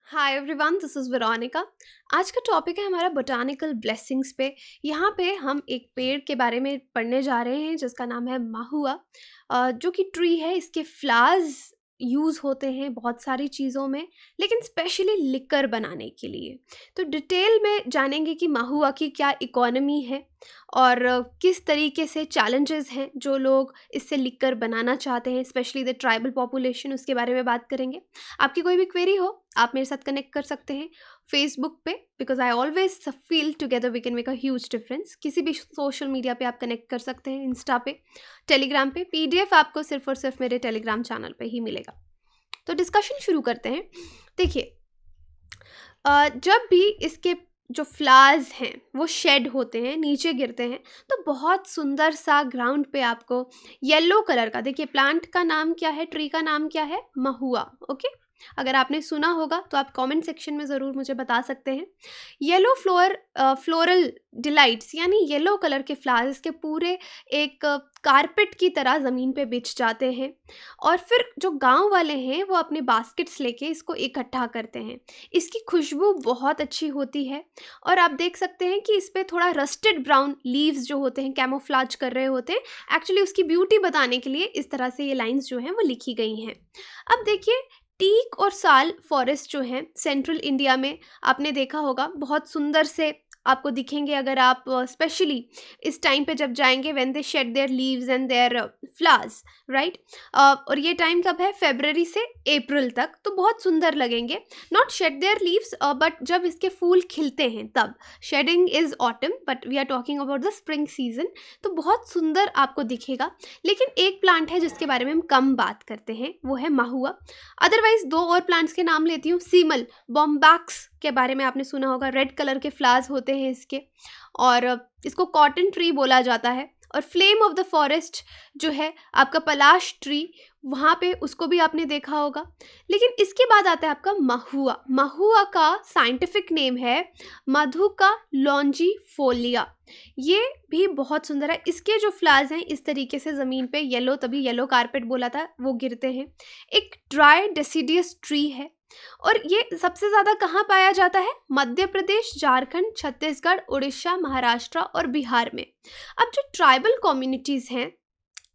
Hi everyone, this is Veronica. आज का topic है हमारा बोटानिकल ब्लेसिंग्स पे। यहाँ पे हम एक पेड़ के बारे में पढ़ने जा रहे हैं जिसका नाम है महुआ। जो कि ट्री है, इसके फ्लावर्स यूज़ होते हैं बहुत सारी चीज़ों में, लेकिन स्पेशली लिकर बनाने के लिए। तो डिटेल में जानेंगे कि महुआ की क्या इकोनॉमी है और किस तरीके से चैलेंजेस हैं जो लोग इससे लिकर बनाना चाहते हैं, स्पेशली द ट्राइबल पॉपुलेशन, उसके बारे में बात करेंगे। आपकी कोई भी क्वेरी हो, आप मेरे साथ कनेक्ट कर सकते हैं फेसबुक पे, because I always feel together we can make a huge difference. किसी भी सोशल मीडिया पे आप कनेक्ट कर सकते हैं, इंस्टा पे, टेलीग्राम पे। पीडीएफ आपको सिर्फ और सिर्फ मेरे टेलीग्राम चैनल पे ही मिलेगा। तो डिस्कशन शुरू करते हैं। देखिए, जब भी इसके जो फ्लावर्स हैं वो शेड होते हैं, नीचे गिरते हैं, तो बहुत सुंदर सा ग्राउंड पे आपको येलो कलर का, देखिए प्लांट का नाम क्या है, ट्री का नाम क्या है, महुआ। ओके, अगर आपने सुना होगा तो आप कमेंट सेक्शन में ज़रूर मुझे बता सकते हैं। येलो फ्लोरल डिलाइट्स, यानी येलो कलर के फ्लावर्स के पूरे एक कारपेट की तरह ज़मीन पे बिछ जाते हैं, और फिर जो गांव वाले हैं वो अपने बास्केट्स लेके इसको इकट्ठा करते हैं। इसकी खुशबू बहुत अच्छी होती है, और आप देख सकते हैं कि इस पे थोड़ा रस्टेड ब्राउन लीव्स जो होते हैं कैमोफ्लाज कर रहे होते हैं। एक्चुअली उसकी ब्यूटी बताने के लिए इस तरह से ये लाइंस जो हैं वो लिखी गई हैं। अब देखिए, टीक और साल फॉरेस्ट जो हैं सेंट्रल इंडिया में, आपने देखा होगा, बहुत सुंदर से आपको दिखेंगे अगर आप स्पेशली इस टाइम पे जब जाएंगे, when they shed their leaves and their flowers, right. और ये टाइम कब है, फरवरी से अप्रैल तक, तो बहुत सुंदर लगेंगे। Not shed their leaves, but जब इसके फूल खिलते हैं तब। Shedding is autumn, but we are talking about the spring season. तो बहुत सुंदर आपको दिखेगा। लेकिन एक प्लांट है जिसके बारे में हम कम बात करते हैं, वो है महुआ। अदरवाइज दो और प्लांट्स के नाम लेती हूँ। सीमल, बॉम्बैक्स के बारे में आपने सुना होगा, रेड कलर के फ्लावर्स होते हैं इसके, और इसको कॉटन ट्री बोला जाता है। और फ्लेम ऑफ द फॉरेस्ट जो है आपका पलाश ट्री, वहाँ पे उसको भी आपने देखा होगा। लेकिन इसके बाद आता है आपका महुआ। महुआ का साइंटिफिक नेम है मधुका लॉन्जीफोलिया। ये भी बहुत सुंदर है। इसके जो फ्लावर्स हैं इस तरीके से ज़मीन पे येलो, तभी येलो कारपेट बोला था, वो गिरते हैं। एक ड्राई डेसिडियस ट्री है, और ये सबसे ज़्यादा कहाँ पाया जाता है, मध्य प्रदेश, झारखंड, छत्तीसगढ़, उड़ीसा, महाराष्ट्र और बिहार में। अब जो ट्राइबल कम्युनिटीज़ हैं,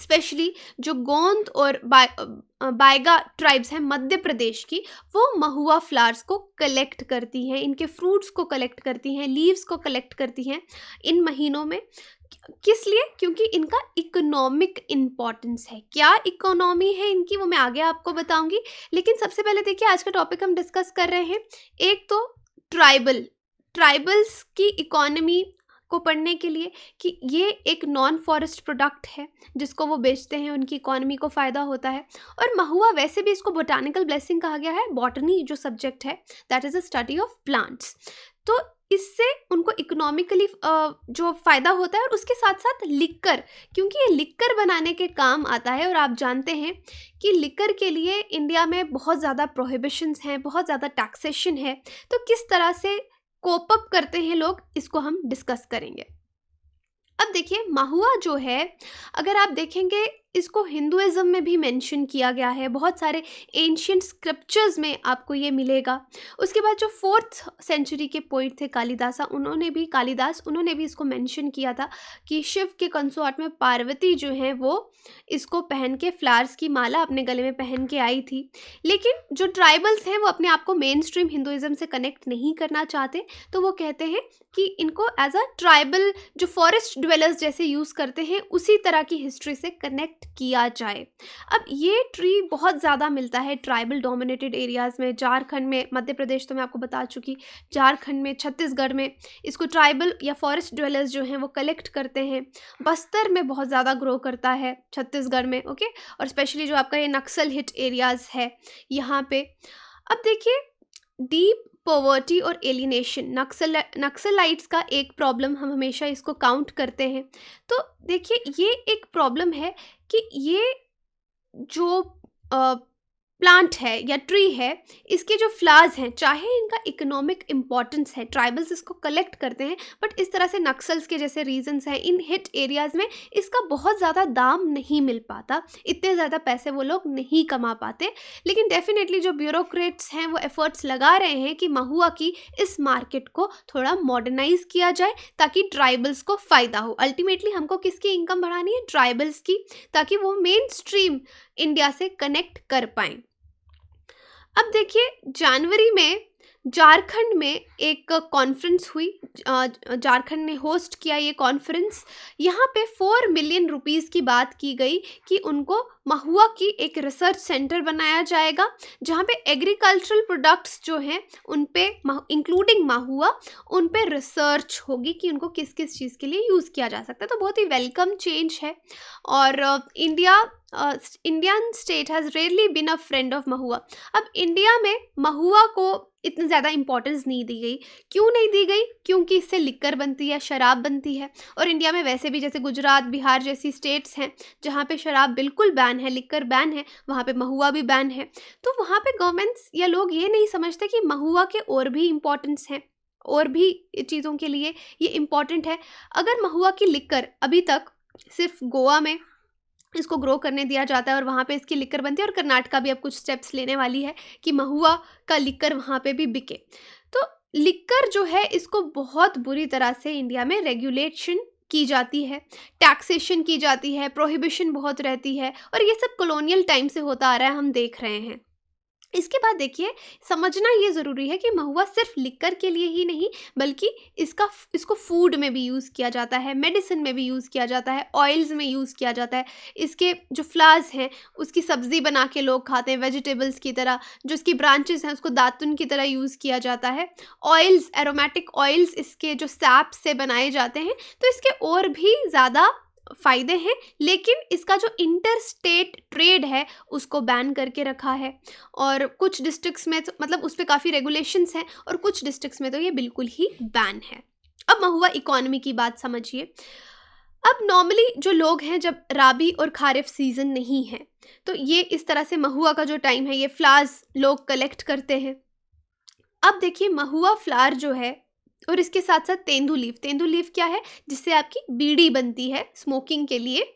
स्पेशली जो गोंद और बायगा ट्राइब्स हैं मध्य प्रदेश की, वो महुआ फ्लावर्स को कलेक्ट करती हैं, इनके फ्रूट्स को कलेक्ट करती हैं, लीव्स को कलेक्ट करती हैं इन महीनों में। किस लिए? क्योंकि इनका इकोनॉमिक इम्पॉर्टेंस है। क्या इकोनॉमी है इनकी, वो मैं आगे आपको बताऊंगी। लेकिन सबसे पहले देखिए, आज का टॉपिक हम डिस्कस कर रहे हैं एक तो ट्राइबल्स की इकोनॉमी को पढ़ने के लिए, कि ये एक नॉन फॉरेस्ट प्रोडक्ट है जिसको वो बेचते हैं, उनकी इकोनॉमी को फ़ायदा होता है। और महुआ, वैसे भी इसको बोटानिकल ब्लेसिंग कहा गया है। बॉटनी जो सब्जेक्ट है, that is a study of plants. तो इससे उनको इकोनॉमिकली जो फ़ायदा होता है, और उसके साथ साथ लिकर, क्योंकि ये लिकर बनाने के काम आता है। और आप जानते हैं कि लिकर के लिए इंडिया में बहुत ज़्यादा प्रोहिबिशंस हैं, बहुत ज़्यादा टैक्सेशन है। तो किस तरह से कोप अप करते हैं लोग, इसको हम डिस्कस करेंगे। अब देखिए, महुआ जो है, अगर आप देखेंगे, इसको हिंदुइज्म में भी मेंशन किया गया है, बहुत सारे एंशियंट स्क्रिप्चर्स में आपको ये मिलेगा। उसके बाद जो 4th सेंचुरी के पोइट थे कालिदास, उन्होंने भी इसको मेंशन किया था कि शिव के कंसोर्ट में पार्वती जो हैं वो इसको पहन के, फ्लावर्स की माला अपने गले में पहन के आई थी। लेकिन जो ट्राइबल्स हैं वो अपने आप को मेन स्ट्रीम हिंदुइज्म से कनेक्ट नहीं करना चाहते, तो वो कहते हैं कि इनको एज अ ट्राइबल, जो फॉरेस्ट ड्वेलर्स जैसे यूज़ करते हैं, उसी तरह की हिस्ट्री से कनेक्ट किया जाए। अब ये ट्री बहुत ज़्यादा मिलता है ट्राइबल डोमिनेटेड एरियाज़ में, झारखंड में, मध्य प्रदेश तो मैं आपको बता चुकी, झारखंड में, छत्तीसगढ़ में इसको ट्राइबल या फॉरेस्ट ड्वेलर्स जो हैं वो कलेक्ट करते हैं। बस्तर में बहुत ज़्यादा ग्रो करता है, छत्तीसगढ़ में, ओके। और स्पेशली जो आपका ये नक्सल हिट एरियाज़ है यहाँ पे। अब देखिए, डीप पॉवर्टी और एलिनेशन, नक्सलाइट्स का एक प्रॉब्लम, हम हमेशा इसको काउंट करते हैं। तो देखिए, ये एक प्रॉब्लम है कि ये जो प्लांट है या ट्री है, इसके जो फ्लावर्स हैं, चाहे इनका इकोनॉमिक इम्पॉर्टेंस है, ट्राइबल्स इसको कलेक्ट करते हैं, बट इस तरह से नक्सल्स के जैसे रीजंस हैं, इन हिट एरियाज़ में इसका बहुत ज़्यादा दाम नहीं मिल पाता, इतने ज़्यादा पैसे वो लोग नहीं कमा पाते। लेकिन डेफिनेटली जो ब्यूरोक्रेट्स हैं वो एफर्ट्स लगा रहे हैं कि महुआ की इस मार्केट को थोड़ा मॉडर्नाइज किया जाए ताकि ट्राइबल्स को फ़ायदा हो। अल्टीमेटली हमको किसकी इनकम बढ़ानी है? ट्राइबल्स की, ताकि वो मेन स्ट्रीम इंडिया से कनेक्ट कर पाएँ। अब देखिए, जनवरी में झारखंड में एक कॉन्फ्रेंस हुई, झारखंड ने होस्ट किया ये कॉन्फ्रेंस। यहाँ पे 4 मिलियन रुपीस की बात की गई कि उनको महुआ की एक रिसर्च सेंटर बनाया जाएगा, जहाँ पे एग्रीकल्चरल प्रोडक्ट्स जो हैं उन पे इंक्लूडिंग महुआ, उन पे रिसर्च होगी कि उनको किस किस चीज़ के लिए यूज़ किया जा सकता है। तो बहुत ही वेलकम चेंज है। और Indian state has rarely been a friend of Mahua. अब इंडिया में महुआ को इतनी ज़्यादा इंपॉर्टेंस नहीं दी गई। क्यों नहीं दी गई? क्योंकि इससे लिक्कर बनती है, शराब बनती है, और इंडिया में वैसे भी जैसे गुजरात, बिहार जैसी स्टेट्स हैं जहाँ पे शराब बिल्कुल बैन है, लिक्कर बैन है, वहाँ पे महुआ भी बैन है। तो वहाँ पे गवर्नमेंट्स या लोग ये नहीं समझते कि महुआ के और भी इम्पोर्टेंस हैं, और भी चीज़ों के लिए ये इम्पॉर्टेंट है। अगर महुआ की लिक्कर अभी तक सिर्फ गोवा में इसको ग्रो करने दिया जाता है और वहाँ पे इसकी लिक्कर बनती है, और कर्नाटका भी अब कुछ स्टेप्स लेने वाली है कि महुआ का लिक्कर वहाँ पे भी बिके। तो लिक्कर जो है इसको बहुत बुरी तरह से इंडिया में रेगुलेशन की जाती है, टैक्सेशन की जाती है, प्रोहिबिशन बहुत रहती है, और ये सब कॉलोनियल टाइम से होता आ रहा है, हम देख रहे हैं। इसके बाद देखिए, समझना ये ज़रूरी है कि महुआ सिर्फ लिक्कर के लिए ही नहीं, बल्कि इसको फूड में भी यूज़ किया जाता है, मेडिसिन में भी यूज़ किया जाता है, ऑयल्स में यूज़ किया जाता है। इसके जो फ्लावर्स हैं उसकी सब्ज़ी बना के लोग खाते हैं वेजिटेबल्स की तरह, जो इसकी ब्रांचेस हैं उसको दातुन की तरह यूज़ किया जाता है। ऑयल्स, एरोमेटिक ऑयल्स इसके जो सैप से बनाए जाते हैं। तो इसके और भी ज़्यादा फ़ायदे हैं, लेकिन इसका जो इंटर स्टेट ट्रेड है उसको बैन करके रखा है, और कुछ डिस्ट्रिक्ट्स में तो मतलब उस पर काफ़ी रेगुलेशंस हैं, और कुछ डिस्ट्रिक्ट्स में तो ये बिल्कुल ही बैन है। अब महुआ इकोनॉमी की बात समझिए। अब नॉर्मली जो लोग हैं, जब राबी और खारिफ सीज़न नहीं है, तो ये इस तरह से महुआ का जो टाइम है, ये फ्लावर्स लोग कलेक्ट करते हैं। अब देखिए, महुआ फ्लावर जो है, और इसके साथ साथ तेंदू लीफ क्या है? जिससे आपकी बीड़ी बनती है स्मोकिंग के लिए।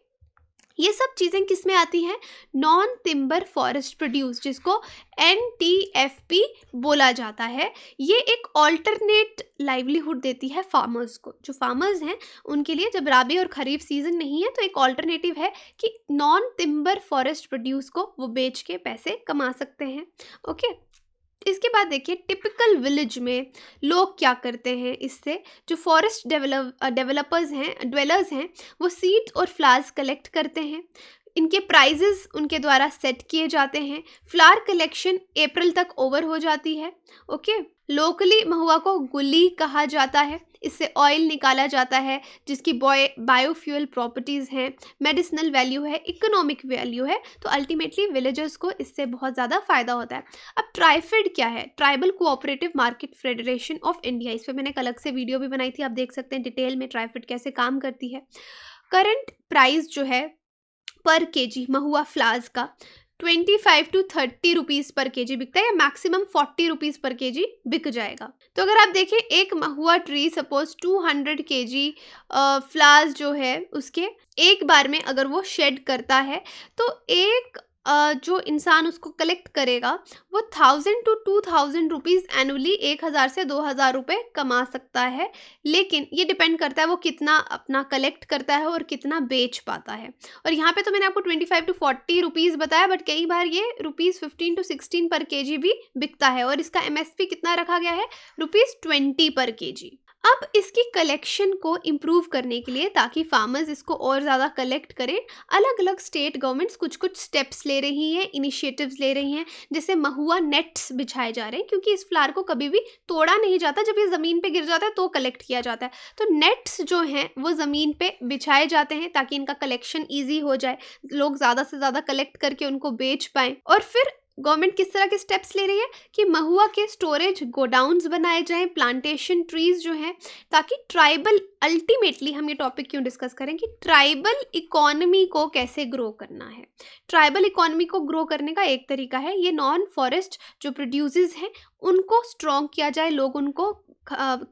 ये सब चीज़ें किस में आती हैं? नॉन टिम्बर फॉरेस्ट प्रोड्यूस, जिसको NTFP बोला जाता है। ये एक ऑल्टरनेट लाइवलीहुड देती है फार्मर्स को। जो फार्मर्स हैं उनके लिए जब राबी और खरीफ सीजन नहीं है, तो एक ऑल्टरनेटिव है कि नॉन टिम्बर फॉरेस्ट प्रोड्यूस को वो बेच के पैसे कमा सकते हैं। ओके, इसके बाद देखिए, टिपिकल विलेज में लोग क्या करते हैं इससे। जो फॉरेस्ट ड्वेलर्स हैं, वो सीड्स और फ्लावर्स कलेक्ट करते हैं। इनके प्राइजेस उनके द्वारा सेट किए जाते हैं। फ्लावर कलेक्शन अप्रैल तक ओवर हो जाती है। ओके, लोकली महुआ को गुली कहा जाता है। इससे ऑयल निकाला जाता है, जिसकी बायोफ्यूल प्रॉपर्टीज़ हैं, मेडिसिनल वैल्यू है, इकोनॉमिक वैल्यू है। तो अल्टीमेटली विलेजर्स को इससे बहुत ज़्यादा फ़ायदा होता है। अब ट्राइफेड क्या है? Tribal cooperative market federation of India. इस पर मैंने एक अलग से वीडियो भी बनाई थी, आप देख सकते हैं डिटेल में ट्राइफेड कैसे काम करती है। करंट प्राइस जो है पर केजी महुआ फ्लावर्स का 25 to 30 रुपीज़ पर केजी बिकता है, या मैक्सिमम 40 रुपीज़ पर केजी बिक जाएगा। तो अगर आप देखें, एक महुआ ट्री सपोज 200 केजी फ्लावर्स जो है उसके एक बार में अगर वो शेड करता है, तो एक जो इंसान उसको कलेक्ट करेगा वो 1000 to 2000 रुपीज़ एनुअली, 1000 से 2000 रुपये कमा सकता है। लेकिन ये डिपेंड करता है वो कितना अपना कलेक्ट करता है और कितना बेच पाता है। और यहाँ पे तो मैंने आपको 25 to 40 रुपीज़ बताया, बट कई बार ये ₹15 to 16 पर केजी भी बिकता है, और इसका MSP कितना रखा गया है? ₹20 पर केजी। अब इसकी कलेक्शन को इम्प्रूव करने के लिए, ताकि फार्मर्स इसको और ज़्यादा कलेक्ट करें, अलग अलग स्टेट गवर्नमेंट्स कुछ कुछ स्टेप्स ले रही हैं, इनिशिएटिव्स ले रही हैं। जैसे महुआ नेट्स बिछाए जा रहे हैं, क्योंकि इस फ्लावर को कभी भी तोड़ा नहीं जाता, जब ये ज़मीन पे गिर जाता है तो कलेक्ट किया जाता है। तो नेट्स जो हैं वो ज़मीन पे बिछाए जाते हैं ताकि इनका कलेक्शन ईजी हो जाए, लोग ज़्यादा से ज़्यादा कलेक्ट करके उनको बेच पाएँ। और फिर गवर्नमेंट किस तरह के स्टेप्स ले रही है कि महुआ के स्टोरेज गोडाउन्स बनाए जाएं, प्लांटेशन ट्रीज जो हैं, ताकि ट्राइबल, अल्टीमेटली हम ये टॉपिक क्यों डिस्कस करें कि ट्राइबल इकोनॉमी को कैसे ग्रो करना है। ट्राइबल इकोनॉमी को ग्रो करने का एक तरीका है ये नॉन फॉरेस्ट जो प्रोड्यूसेस हैं उनको स्ट्रॉन्ग किया जाए, लोग उनको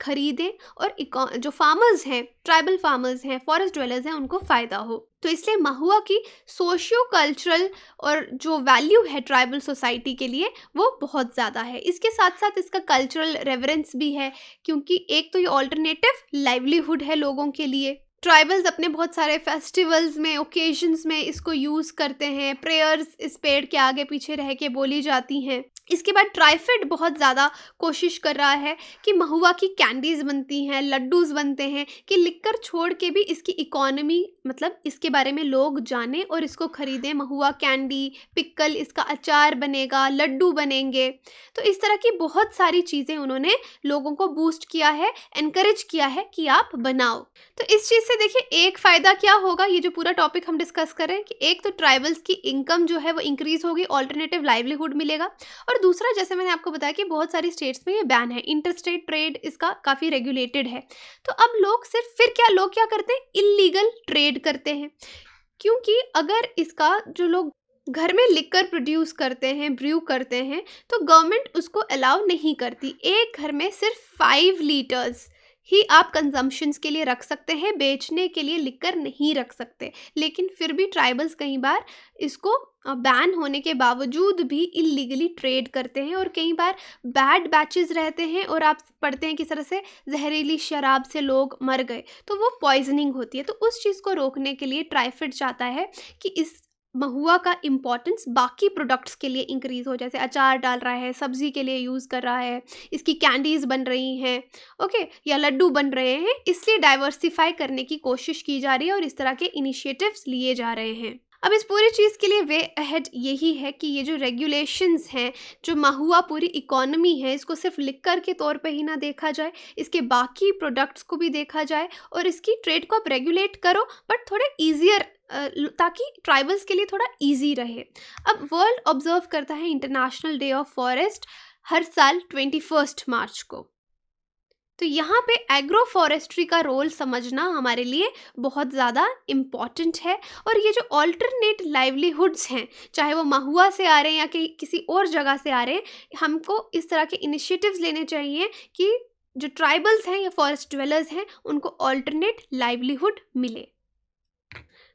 खरीदें, और जो फार्मर्स हैं, ट्राइबल फार्मर्स हैं, फॉरेस्ट ड्वेलर्स हैं, उनको फ़ायदा हो। तो इसलिए महुआ की सोशियो कल्चरल और जो वैल्यू है ट्राइबल सोसाइटी के लिए वो बहुत ज़्यादा है। इसके साथ साथ इसका कल्चरल रेवरेंस भी है, क्योंकि एक तो ये ऑल्टरनेटिव लाइवलीहुड है लोगों के लिए। ट्राइबल्स अपने बहुत सारे फेस्टिवल्स में, ओकेजन्स में इसको यूज़ करते हैं, प्रेयर्स इस पेड़ के आगे पीछे रह के बोली जाती हैं। इसके बाद ट्राइफेड बहुत ज़्यादा कोशिश कर रहा है कि महुआ की कैंडीज़ बनती हैं, लड्डूज़ बनते हैं, कि लिकर छोड़ के भी इसकी इकोनॉमी, मतलब इसके बारे में लोग जानें और इसको ख़रीदें। महुआ कैंडी, पिक्कल, इसका अचार बनेगा, लड्डू बनेंगे। तो इस तरह की बहुत सारी चीज़ें उन्होंने लोगों को बूस्ट किया है, एनकरेज किया है कि आप बनाओ। तो इस चीज़ से देखिए एक फ़ायदा क्या होगा, ये जो पूरा टॉपिक हम डिस्कस कर रहे हैं, कि एक तो ट्राइबल्स की इनकम जो है वो इंक्रीज़ होगी, ऑल्टरनेटिव लाइवलीहुड मिलेगा। और दूसरा, जैसे मैंने आपको बताया कि बहुत सारी स्टेट्स में ये बैन है, इंटरस्टेट ट्रेड इसका काफ़ी रेगुलेटेड है। तो अब लोग लोग क्या करते हैं, इल्लीगल ट्रेड करते हैं। क्योंकि अगर इसका जो लोग घर में लिकर प्रोड्यूस करते हैं, ब्रू करते हैं, तो गवर्नमेंट उसको अलाउ नहीं करती। एक घर में सिर्फ 5 लीटर्स ही आप कंजम्पशंस के लिए रख सकते हैं, बेचने के लिए लिकर नहीं रख सकते। लेकिन फिर भी ट्राइबल्स कई बार इसको बैन होने के बावजूद भी इलीगली ट्रेड करते हैं, और कई बार बैड बैचेस रहते हैं और आप पढ़ते हैं किस तरह से जहरीली शराब से लोग मर गए, तो वो पॉइजनिंग होती है। तो उस चीज़ को रोकने के लिए ट्राइफेड चाहता है कि इस महुआ का इम्पॉर्टेंस बाकी प्रोडक्ट्स के लिए इंक्रीज़ हो, जैसे अचार डाल रहा है, सब्ज़ी के लिए यूज़ कर रहा है, इसकी कैंडीज़ बन रही हैं, ओके, या लड्डू बन रहे हैं, इसलिए डाइवर्सिफाई करने की कोशिश की जा रही है और इस तरह के इनिशिएटिव्स लिए जा रहे हैं। अब इस पूरी चीज़ के लिए वे अहेड यही है कि ये जो रेगुलेशंस हैं, जो महुआ पूरी इकोनॉमी है, इसको सिर्फ लिकर के तौर पे ही ना देखा जाए, इसके बाकी प्रोडक्ट्स को भी देखा जाए, और इसकी ट्रेड को आप रेगुलेट करो बट थोड़े ईजियर, ताकि ट्राइबल्स के लिए थोड़ा इजी रहे। अब वर्ल्ड ऑब्जर्व करता है इंटरनेशनल डे ऑफ फॉरेस्ट हर साल 21 मार्च को। तो यहाँ पे एग्रो फॉरेस्ट्री का रोल समझना हमारे लिए बहुत ज़्यादा इम्पॉर्टेंट है। और ये जो ऑल्टरनेट लाइवलीहुड्स हैं, चाहे वो महुआ से आ रहे हैं या किसी और जगह से आ रहे हैं, हमको इस तरह के इनिशिएटिव्स लेने चाहिए कि जो ट्राइबल्स हैं या फॉरेस्ट ड्वेलर्स हैं उनको ऑल्टरनेट लाइवलीहुड मिले।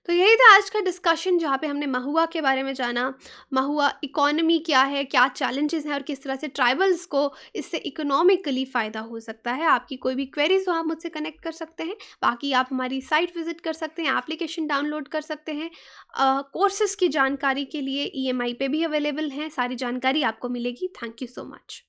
तो यही था आज का डिस्कशन, जहाँ पे हमने महुआ के बारे में जाना, महुआ इकोनॉमी क्या है, क्या चैलेंजेस हैं, और किस तरह से ट्राइबल्स को इससे इकोनॉमिकली फ़ायदा हो सकता है। आपकी कोई भी क्वेरीज हो आप मुझसे कनेक्ट कर सकते हैं। बाकी आप हमारी साइट विजिट कर सकते हैं, एप्लीकेशन डाउनलोड कर सकते हैं। कोर्सेज़ की जानकारी के लिए EMI पे भी अवेलेबल हैं, सारी जानकारी आपको मिलेगी। Thank you so much.